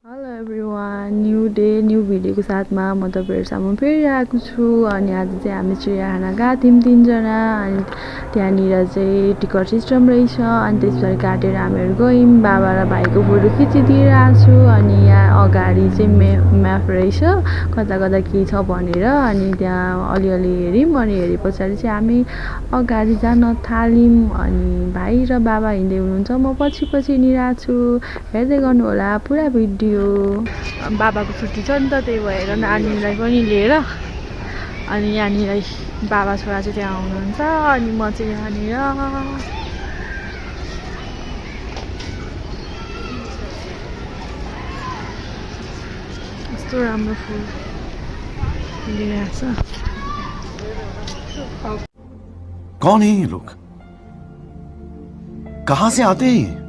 Hello everyone, new day new भिडियोको साथमा म तपाईँहरू सामु फेरि आएको छु। अनि आज चाहिँ हामी चिडियाखाना गएको थियौँ 3 जना। अनि त्यहाँनिर चाहिँ टिकट सिस्टम रहेछ। अनि त्यसपछि काटेर हामीहरू गयौँ। बाबा र भाइको फोटो खिचिदिइरहेको छु। अनि यहाँ अगाडि चाहिँ म्याप रहेछ कता कता के छ भनेर। अनि त्यहाँ अलिअलि हेऱ्यौँ। अनि हेरे पछाडि चाहिँ हामी अगाडि जान थाल्यौँ। अनि भाइ र बाबा हिँड्दै हुनुहुन्छ, म पछि पछि हिँडिरहेको छु। हेर्दै गर्नु होला पुरा भिडियो। बाबाको छुट्टी छ नि त, त्यही भएर नानीलाई पनि लिएर। अनि यहाँनिर बाबा छोरा चाहिँ त्यहाँ आउनुहुन्छ। अनि म चाहिँ यहाँनिर यस्तो राम्रो फुल लिइरहेको छ। कौन है ये लोग? कहाँ से आते हैं?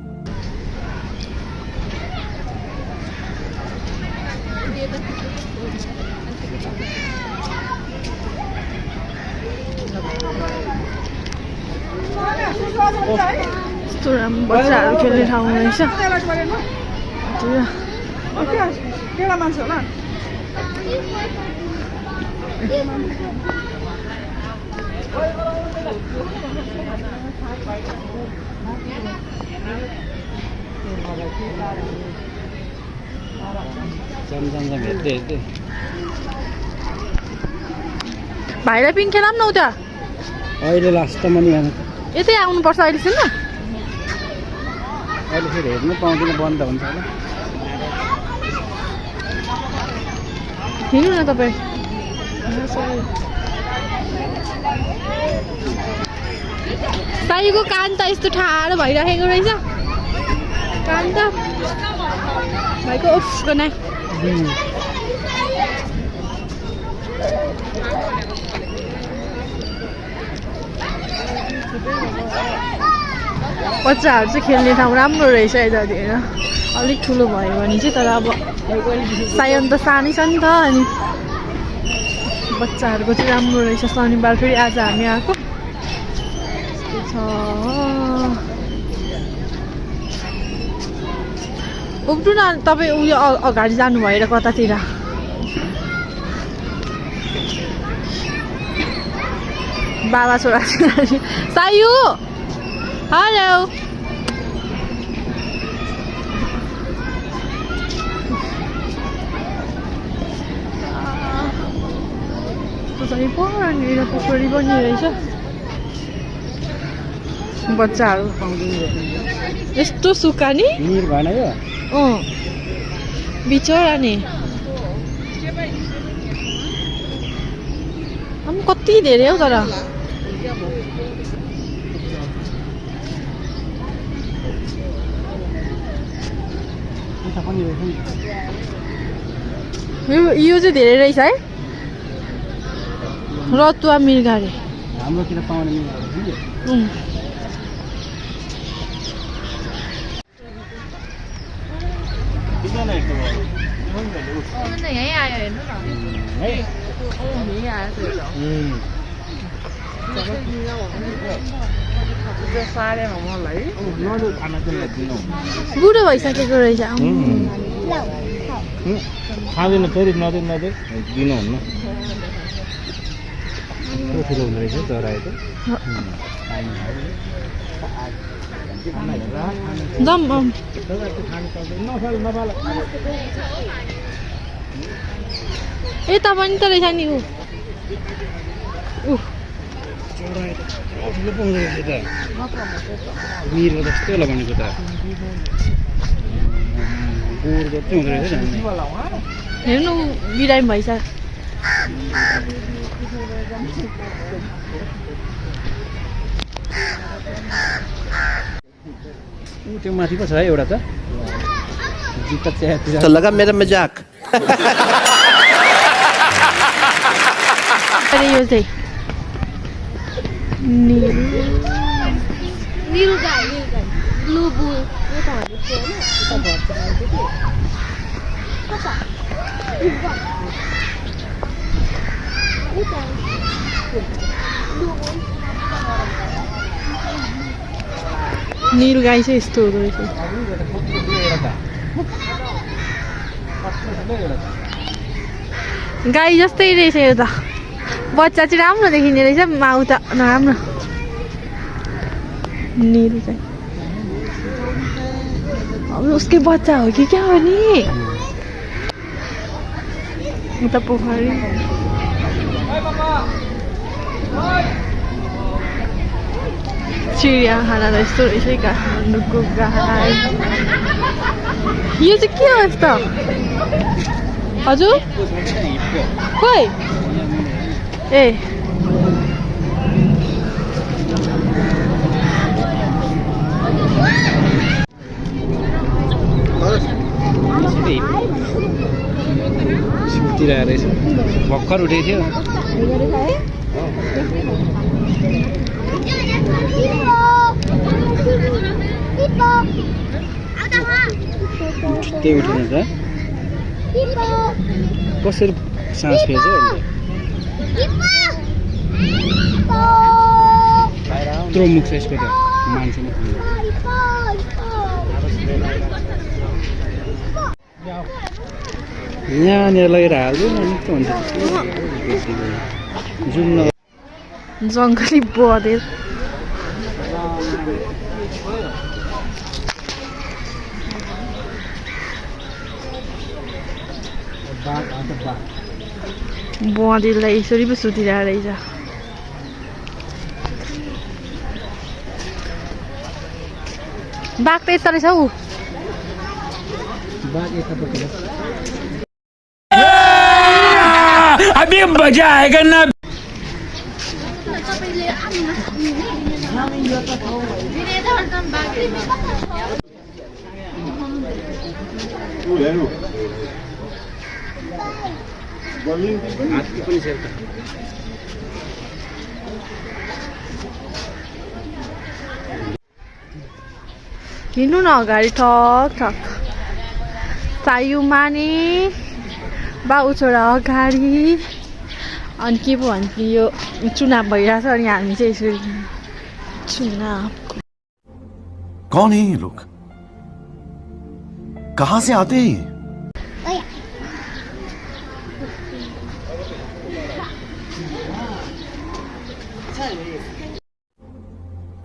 यस्तो राम्रो बच्चाहरू खेल्ने ठाउँ रहेछ। केटा मान्छे होला भाइलाई पिङ खेलाम न उता। अहिले लास्टमा नि यतै आउनुपर्छ अहिलेसम्म। अहिले फेरि हेर्नु पाउँदैन, बन्द हुन्छ होला। हिँड्नु न तपाईँ। साईको कान त यस्तो ठाडो भइराखेको रहेछ। कान त भाइको उफ गना। बच्चाहरू चाहिँ खेल्ने ठाउँ राम्रो रहेछ यतातिर। अलिक ठुलो भयो भने चाहिँ, तर अब सायन त सानै छ नि त। अनि बच्चाहरूको चाहिँ राम्रो रहेछ। शनिबार फेरि आज हामी आएको छ। उक्टु न तपाईँ उयो अगाडि जानु भएर कतातिर। बाबा छोरा सायु हेलो। पढानिर पोखरी पनि रहेछ। बच्चाहरू यस्तो सुक्खा नि भएन यो बिचरा नि। कति धेरै हौ तर। यो चाहिँ धेरै रहेछ है। रतुवा मिर्गा रे हाम्रोतिर पाउने यहीँ आयो हेर्नु न। यहीँ आएको बुढो भइसकेको रहेछ। खाँदैन फेरि नदिनु दिनुहुन्न। ठुलो हुँदो रहेछ चरायो त। यता पनि त रहेछ नि। ठुलो पाउँदो रहेछ त। मिरको जस्तो होला भनेको त। गोर जस्तै हुँदो रहेछ। हेर्नु बिरामी भइसक्यो। त्यो माथि पो छ है एउटा त। तो लगा मेरा मजाक। यो चाहिँ नील गाई चाहिँ यस्तो हुँदो रहेछ। गाई जस्तै रहेछ यो त बच्चा चाहिँ राम्रो देखिने रहेछ माउ त नराम्रो निलो चाहिँ अब उसकै बच्चा हो कि क्या हो नि उता पोखरी चिडियाखाना त यस्तो रहेछ है काठमाडौँको गाई यो चाहिँ के हो यस्तो हजुर खोइ ए सिउतिर रहेछ भर्खर उठेको थियो छुट्टै उठेन त कसरी सास फेर्छ यत्रो मुख छ यसको त मान्छे यहाँनिर लगेर हाल्दै निकै हुन्छ जङ्गली बँदेल बँदेललाई यसरी पो सुतिरहेको रहेछ बाघ त यता रहेछ हौ अभी मजा आएगा ना हिँड्नु न अगाडि ठक ठक सायु माने बाउ छोरा अगाडि अनि के पो भन्छ यो चुनाव भइरहेछ अनि हामी चाहिँ यसरी चुनाव कौन है ये लोग कहाँ से आते हैं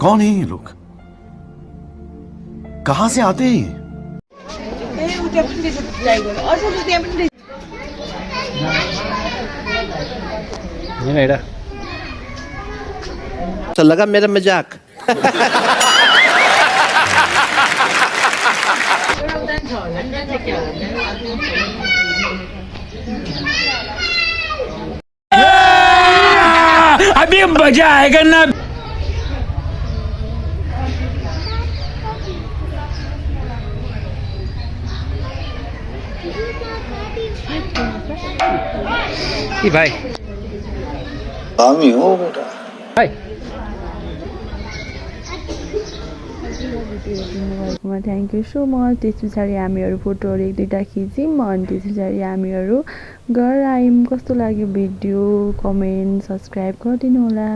कौन है ये लोग कहाँ से आते हैं तो लगा मेरा मजाक अभी मजा आएगा ना भाई हामी हो बेटा भाइ थ्याङ्क यू सो मच त्यस पछाडि हामीहरू फोटोहरू एक दुईवटा खिच्यौँ अनि त्यस पछाडि हामीहरू घर आयौँ कस्तो लाग्यो भिडियो कमेन्ट सब्सक्राइब गरिदिनु होला